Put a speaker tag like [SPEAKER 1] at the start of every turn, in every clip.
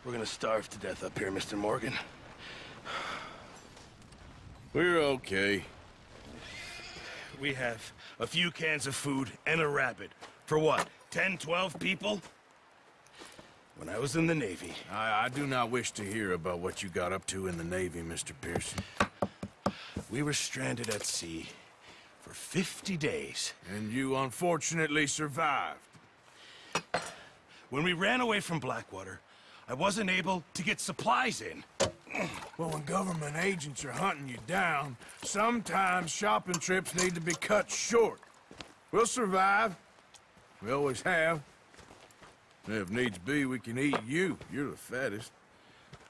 [SPEAKER 1] We're gonna starve to death up here, Mr. Morgan.
[SPEAKER 2] We're okay.
[SPEAKER 1] We have a few cans of food and a rabbit. For what, 10, 12 people? When I was in the Navy...
[SPEAKER 2] I do not wish to hear about what you got up to in the Navy, Mr. Pearson.
[SPEAKER 1] We were stranded at sea for 50 days.
[SPEAKER 2] And you unfortunately survived.
[SPEAKER 1] When we ran away from Blackwater, I wasn't able to get supplies in.
[SPEAKER 2] Well, when government agents are hunting you down, sometimes shopping trips need to be cut short. We'll survive. We always have. If needs be, we can eat you. You're the fattest.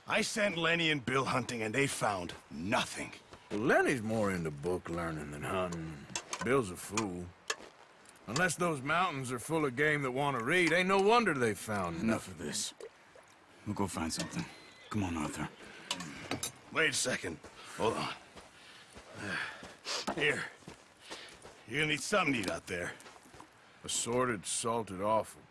[SPEAKER 1] I sent Lenny and Bill hunting, and they found nothing.
[SPEAKER 2] Well, Lenny's more into book learning than hunting. Bill's a fool. Unless those mountains are full of game that want to read, ain't no wonder they found
[SPEAKER 3] Enough of this. We'll go find something. Come on, Arthur.
[SPEAKER 1] Wait a second. Hold on. Here. You're gonna need something to eat out there.
[SPEAKER 2] Assorted, salted offal.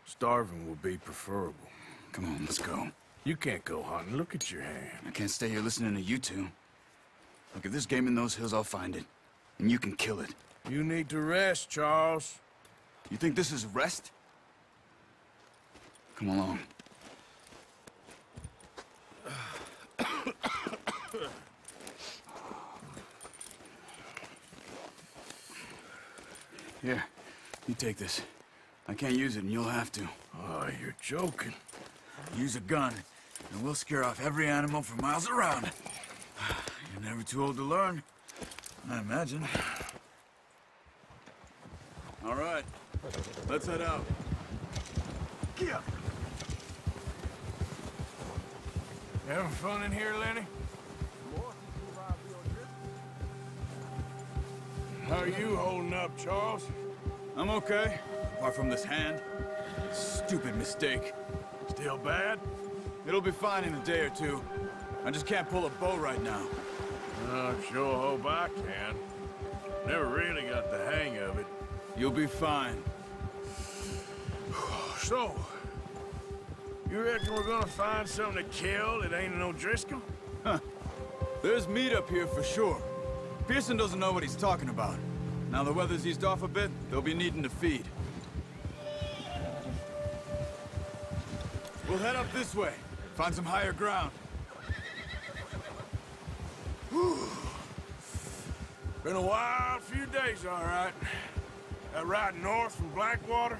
[SPEAKER 2] Starving will be preferable.
[SPEAKER 3] Come on, let's go.
[SPEAKER 2] You can't go hunting. Look at your hand.
[SPEAKER 3] I can't stay here listening to you two. Look, if there's game in those hills, I'll find it. And you can kill it.
[SPEAKER 2] You need to rest, Charles.
[SPEAKER 3] You think this is rest? Come along. Here, you take this. I can't use it, and you'll have to.
[SPEAKER 2] Oh, you're joking.
[SPEAKER 3] Use a gun, and we'll scare off every animal for miles around. You're never too old to learn, I imagine. All right, let's head out.
[SPEAKER 2] Yeah. You having fun in here, Lenny? How are you holding up, Charles?
[SPEAKER 3] I'm okay, apart from this hand. Stupid mistake.
[SPEAKER 2] Still bad?
[SPEAKER 3] It'll be fine in a day or two. I just can't pull a bow right now.
[SPEAKER 2] I sure hope I can. Never really got the hang of it.
[SPEAKER 3] You'll be fine.
[SPEAKER 2] So, you reckon we're gonna find something to kill that ain't an O'Driscoll?
[SPEAKER 3] Huh. There's meat up here for sure. Pearson doesn't know what he's talking about. Now the weather's eased off a bit, they'll be needing to feed. We'll head up this way. Find some higher ground.
[SPEAKER 2] Whew. Been a wild few days, all right. That ride north from Blackwater,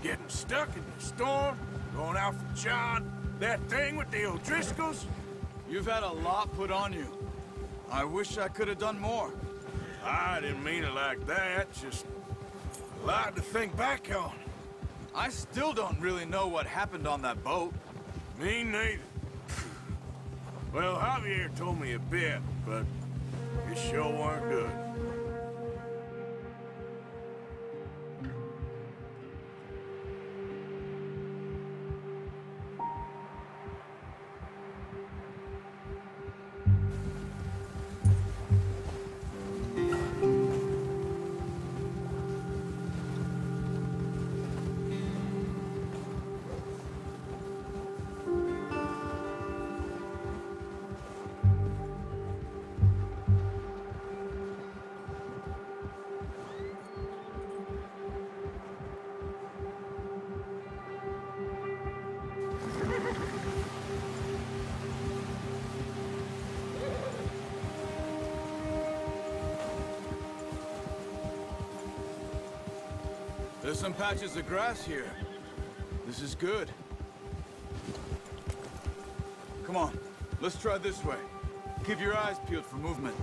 [SPEAKER 2] getting stuck in the storm, going out for John, that thing with the O'Driscolls.
[SPEAKER 3] You've had a lot put on you. I wish I could have done more.
[SPEAKER 2] I didn't mean it like that, just a lot to think back on.
[SPEAKER 3] I still don't really know what happened on that boat.
[SPEAKER 2] Me neither. Well, Javier told me a bit, but it sure weren't good.
[SPEAKER 3] There's some patches of grass here. This is good. Come on, let's try this way. Keep your eyes peeled for movement.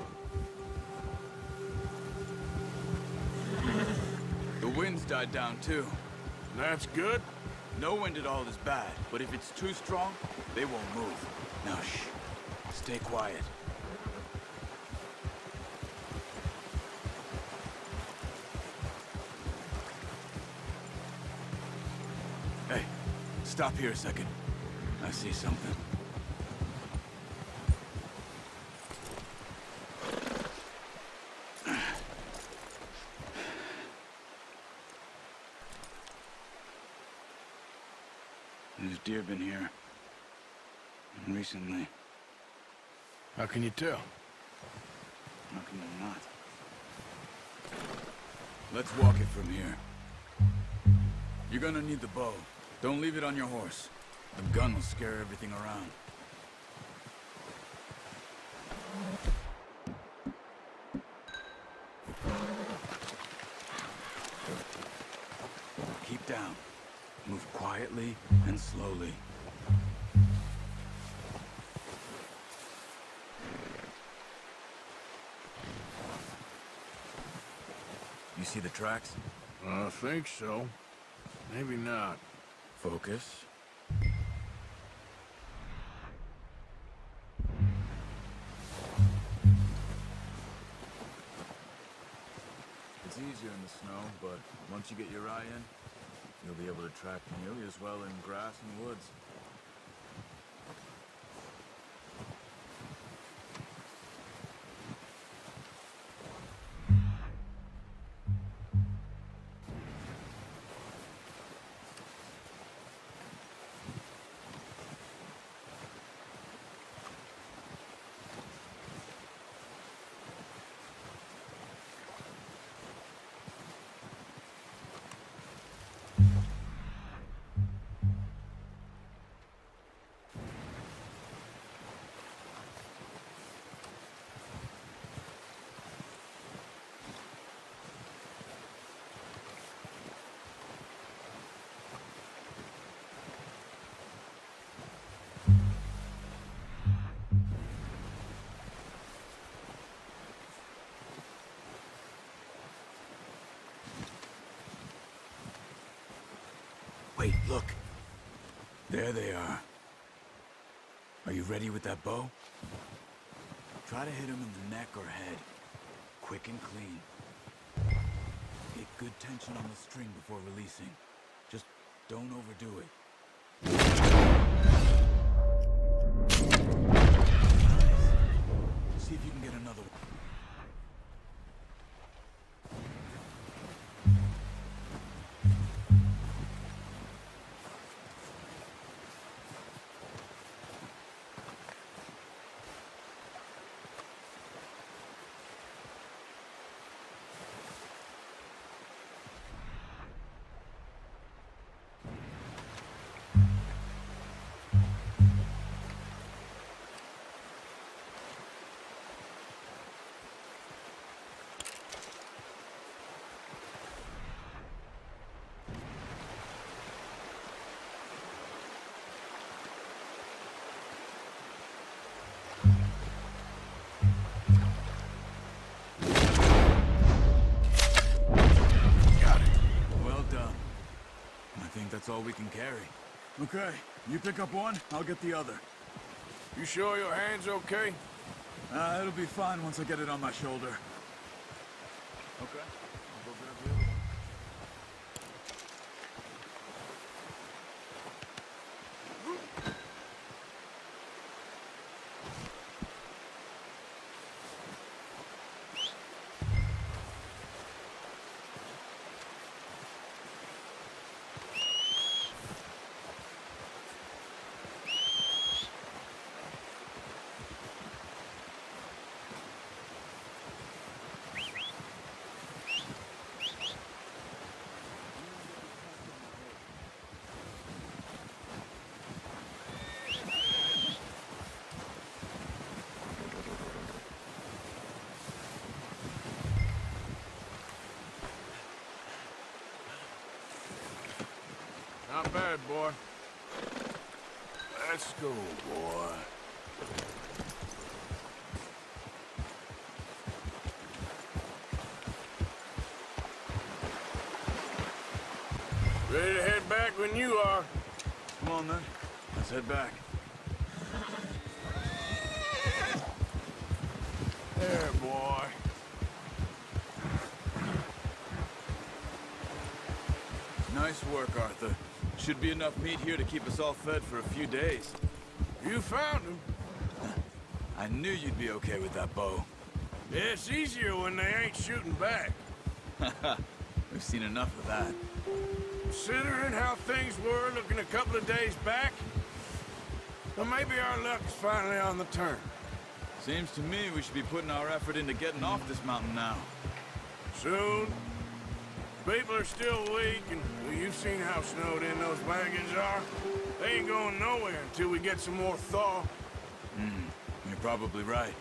[SPEAKER 3] The wind's died down too.
[SPEAKER 2] That's good.
[SPEAKER 3] No wind at all is bad, but if it's too strong, they won't move. Now shh, stay quiet. Hey, stop here a second. I see something. There's deer been here. And recently.
[SPEAKER 2] How can you tell?
[SPEAKER 3] How can you not? Let's walk it from here. You're gonna need the bow. Don't leave it on your horse. The gun will scare everything around. Keep down. Move quietly and slowly. You see the tracks?
[SPEAKER 2] I think so. Maybe not.
[SPEAKER 3] Focus. It's easier in the snow, but once you get your eye in, you'll be able to track nearly as well in grass and woods. Wait, look. There they are. Are you ready with that bow? Try to hit him in the neck or head. Quick and clean. Get good tension on the string before releasing. Just don't overdo it. Nice. See if you can get another one. That's all we can carry. Okay, you pick up one, I'll get the other.
[SPEAKER 2] You sure your hand's okay?
[SPEAKER 3] It'll be fine once I get it on my shoulder. Okay, I'll go grab the other one.
[SPEAKER 2] Not bad, boy. Let's go, boy. Ready to head back when you are.
[SPEAKER 3] Come on, then. Let's head back.
[SPEAKER 2] There, boy.
[SPEAKER 3] Nice work, Arthur. Should be enough meat here to keep us all fed for a few days.
[SPEAKER 2] You found him.
[SPEAKER 3] I knew you'd be okay with that bow.
[SPEAKER 2] Yeah, it's easier when they ain't shooting back.
[SPEAKER 3] We've seen enough of that.
[SPEAKER 2] Considering how things were looking a couple of days back, well, maybe our luck is finally on the turn.
[SPEAKER 3] Seems to me we should be putting our effort into getting off this mountain now.
[SPEAKER 2] Soon. People are still weak, and well, you've seen how snowed in those wagons are. They ain't going nowhere until we get some more thaw.
[SPEAKER 3] You're probably right.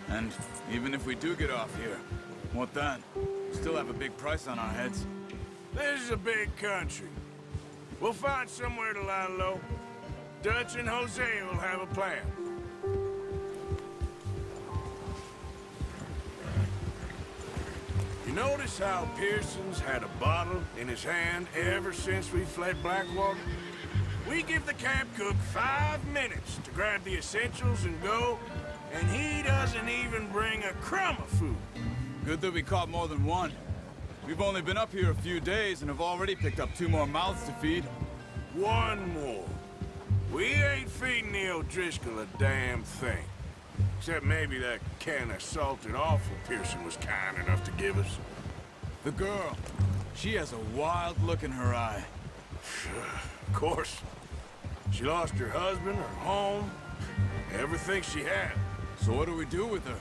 [SPEAKER 3] And even if we do get off here, what then? We still have a big price on our heads.
[SPEAKER 2] This is a big country. We'll find somewhere to lie low. Dutch and Hosea will have a plan. You notice how Pearson's had a bottle in his hand ever since we fled Blackwater? We give the camp cook 5 minutes to grab the essentials and go, and he doesn't even bring a crumb of food.
[SPEAKER 3] Good that we caught more than one. We've only been up here a few days and have already picked up 2 more mouths to feed.
[SPEAKER 2] 1 more. We ain't feeding the O'Driscoll a damn thing. Except maybe that can of salted offal Pearson was kind enough to give us.
[SPEAKER 3] The girl. She has a wild look in her eye.
[SPEAKER 2] Of course. She lost her husband, her home, everything she had.
[SPEAKER 3] So what do we do with her?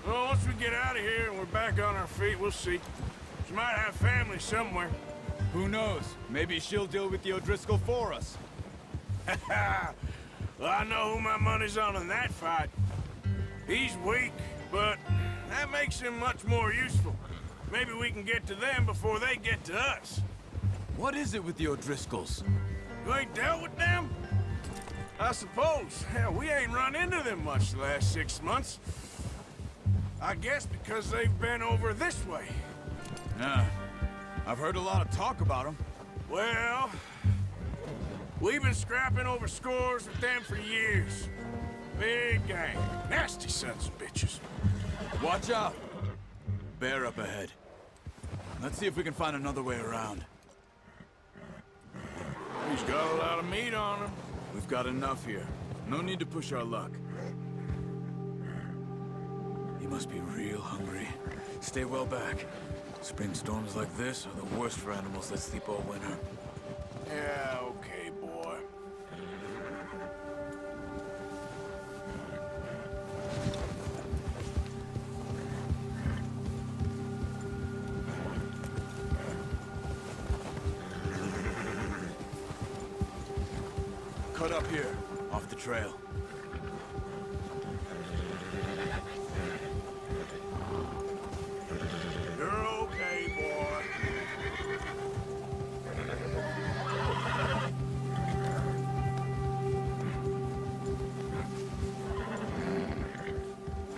[SPEAKER 2] Well, once we get out of here and we're back on our feet, we'll see. She might have family somewhere.
[SPEAKER 3] Who knows? Maybe she'll deal with the O'Driscoll for us.
[SPEAKER 2] Well, I know who my money's on in that fight. He's weak, but that makes him much more useful. Maybe we can get to them before they get to us.
[SPEAKER 3] What is it with the O'Driscolls?
[SPEAKER 2] You ain't dealt with them? I suppose. Hell, we ain't run into them much the last 6 months. I guess because they've been over this way.
[SPEAKER 3] Yeah. I've heard a lot of talk about them.
[SPEAKER 2] Well, we've been scrapping over scores with them for years. Big gang. Nasty sons of bitches.
[SPEAKER 3] Watch out! Bear up ahead. Let's see if we can find another way around.
[SPEAKER 2] He's got a lot of meat on him.
[SPEAKER 3] We've got enough here. No need to push our luck. You must be real hungry. Stay well back. Spring storms like this are the worst for animals that sleep all winter.
[SPEAKER 2] Yeah, okay, boy.
[SPEAKER 3] Cut up here, off the trail.
[SPEAKER 2] You're okay, boy.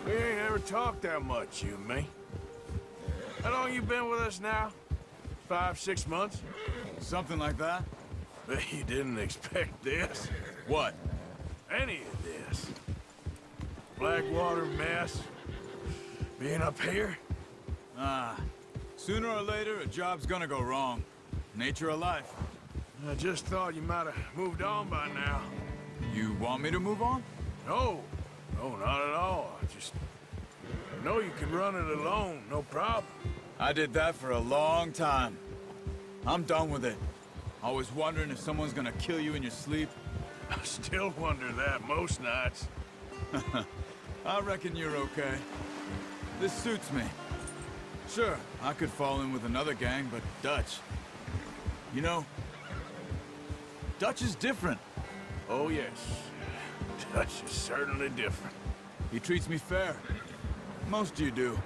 [SPEAKER 2] We ain't ever talked that much, you and me. How long you been with us now? 5, 6 months?
[SPEAKER 3] Something like that?
[SPEAKER 2] Bet you didn't expect this.
[SPEAKER 3] What?
[SPEAKER 2] Any of this. Blackwater mess. Being up here?
[SPEAKER 3] Sooner or later, a job's gonna go wrong. Nature of life.
[SPEAKER 2] I just thought you might have moved on by now.
[SPEAKER 3] You want me to move on?
[SPEAKER 2] No. No, not at all. I know you can run it alone, no problem.
[SPEAKER 3] I did that for a long time. I'm done with it. Always wondering if someone's gonna kill you in your sleep.
[SPEAKER 2] I still wonder that most nights.
[SPEAKER 3] I reckon you're okay. This suits me. Sure, I could fall in with another gang, but Dutch... You know, Dutch is different.
[SPEAKER 2] Oh, yes. Dutch is certainly different.
[SPEAKER 3] He treats me fair. Most of you do.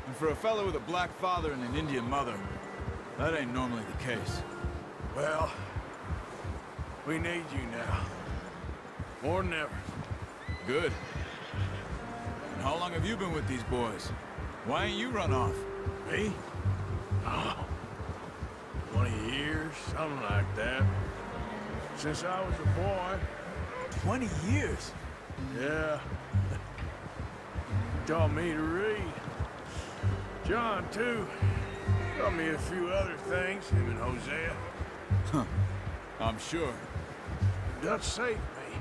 [SPEAKER 3] And for a fellow with a black father and an Indian mother, that ain't normally the case.
[SPEAKER 2] Well, we need you now. More than ever.
[SPEAKER 3] Good. And how long have you been with these boys? Why ain't you run off?
[SPEAKER 2] Me? Oh, 20 years, something like that. Since I was a boy.
[SPEAKER 3] 20 years?
[SPEAKER 2] Yeah. Taught me to read. John, too. Taught me a few other things, him and Hosea.
[SPEAKER 3] Huh. I'm sure.
[SPEAKER 2] Dutch saved me.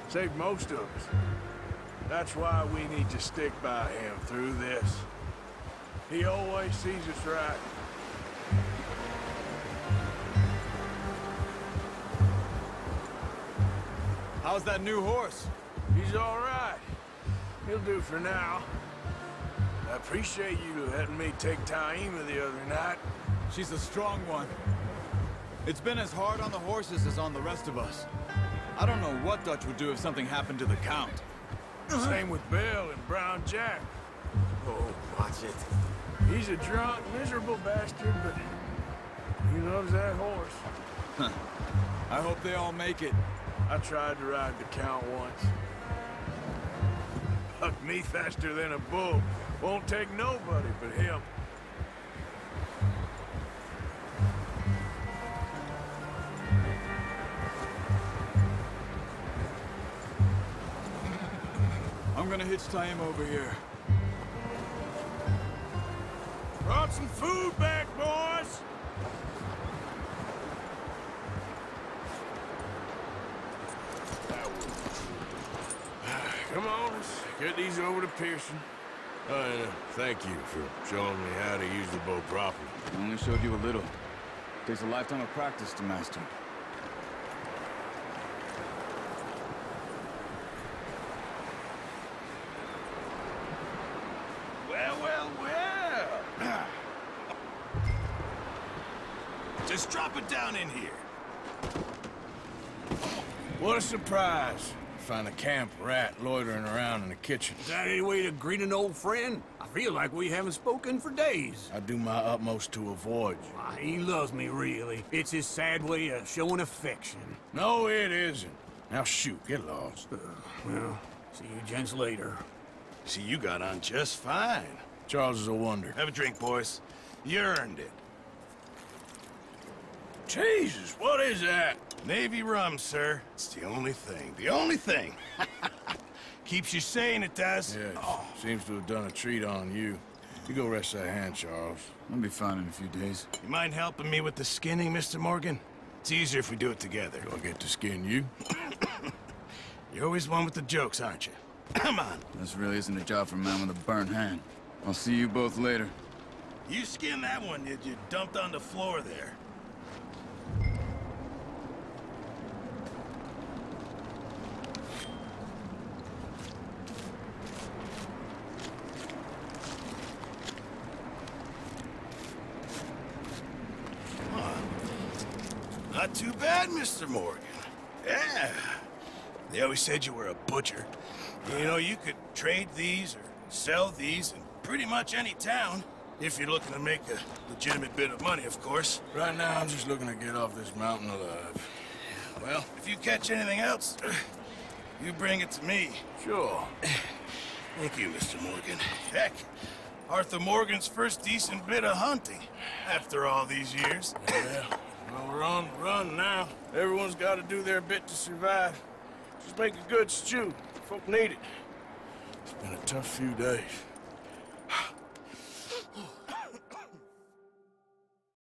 [SPEAKER 2] Saved most of us. That's why we need to stick by him through this. He always sees us right.
[SPEAKER 3] How's that new horse?
[SPEAKER 2] He's all right. He'll do for now. I appreciate you letting me take Taima the other night.
[SPEAKER 3] She's a strong one. It's been as hard on the horses as on the rest of us. I don't know what Dutch would do if something happened to the Count.
[SPEAKER 2] Same with Bill and Brown Jack.
[SPEAKER 3] Oh, watch it.
[SPEAKER 2] He's a drunk, miserable bastard, but he loves that horse.
[SPEAKER 3] I hope they all make it.
[SPEAKER 2] I tried to ride the Count once. Hucked me faster than a bull. Won't take nobody but him.
[SPEAKER 3] I'm gonna hitch Taima over here.
[SPEAKER 2] Brought some food back, boys! Come on, let's get these over to Pearson. And thank you for showing me how to use the bow properly.
[SPEAKER 3] I only showed you a little. Takes a lifetime of practice to master.
[SPEAKER 1] Well, well, well. Just drop it down in here.
[SPEAKER 2] What a surprise. Find a camp rat loitering around in the kitchen.
[SPEAKER 4] Is that any way to greet an old friend? I feel like we haven't spoken for days.
[SPEAKER 2] I do my utmost to avoid you.
[SPEAKER 4] Why, he loves me, really. It's his sad way of showing affection.
[SPEAKER 2] No, it isn't. Now shoot, get lost.
[SPEAKER 4] Well, see you gents later.
[SPEAKER 1] See, you got on just fine.
[SPEAKER 2] Charles is a wonder.
[SPEAKER 1] Have a drink, boys. You earned it.
[SPEAKER 2] Jesus, what is that?
[SPEAKER 1] Navy rum, sir. It's the only thing. The only thing. Keeps you sane, it does.
[SPEAKER 2] Yeah, seems to have done a treat on you. You go rest that hand, Charles.
[SPEAKER 3] I'll be fine in a few days.
[SPEAKER 1] You mind helping me with the skinning, Mr. Morgan? It's easier if we do it together.
[SPEAKER 2] Do I get to skin you?
[SPEAKER 1] You're always one with the jokes, aren't you? Come on.
[SPEAKER 3] This really isn't a job for a man with a burnt hand. I'll see you both later.
[SPEAKER 1] You skinned that one that you dumped on the floor there. Not too bad, Mr. Morgan. Yeah. They always said you were a butcher. You know, you could trade these or sell these in pretty much any town. If you're looking to make a legitimate bit of money, of course.
[SPEAKER 2] Right now, I'm just looking to get off this mountain alive.
[SPEAKER 1] Well, if you catch anything else, you bring it to me.
[SPEAKER 2] Sure.
[SPEAKER 1] Thank you, Mr. Morgan. Heck, Arthur Morgan's first decent bit of hunting after all these years.
[SPEAKER 2] Yeah. Well, we're on the run now. Everyone's got to do their bit to survive. Just make a good stew. Folk need it. It's been a tough few days.